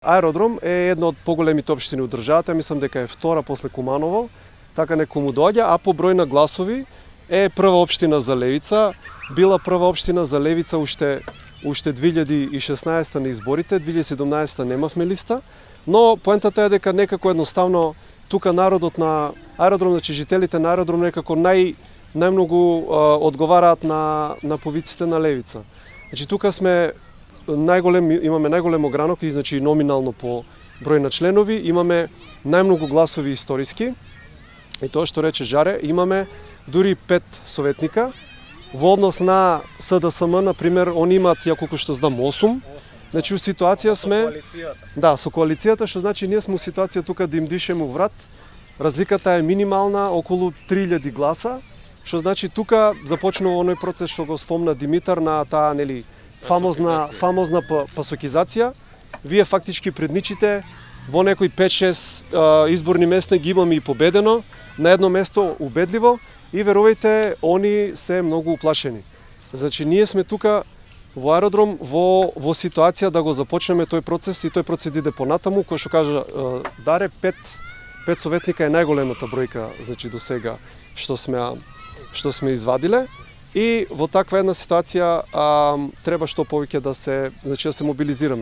Аеродром е една од поголемите општини у државата, мислам дека е втора после Куманово, така некому доаѓа, а по број на гласови е прва општина за левица, била прва општина за левица уште 2016 на изборите, 2017 немавме листа, но поентата е дека некако едноставно тука народот на аеродром, значи жителите на аеродром некако најмногу одговараат на повиците на левица. Значи тука сме имаме најголем огранок и значи номинално по број на членови, имаме најмногу гласови историски. И тоа што рече Жаре, имаме дури 5 советника. Во однос на СДСМ, например, они имаат, ја колку што знам, 8. Значи, у ситуација сме... Да, со коалицијата, што значи ние сме у ситуација тука да им дишеме у врат. Разликата е минимална, околу 3000 гласа, што значи тука започнува оној процес што го спомна Димитар на таа, нели, фамозна пасокизација. Вие фактички предничите во некои 5-6 изборни места ги имаме и победено, на едно место убедливо, и верувајте, они се многу уплашени. Значи, ние сме тука во аеродром во ситуација да го започнеме тој процес, и тој процес иде понатаму, кој што кажа Даре, 5 советника е најголемата бројка, значи до сега што сме извадиле. И во таква една ситуација треба што повеќе да се мобилизираме.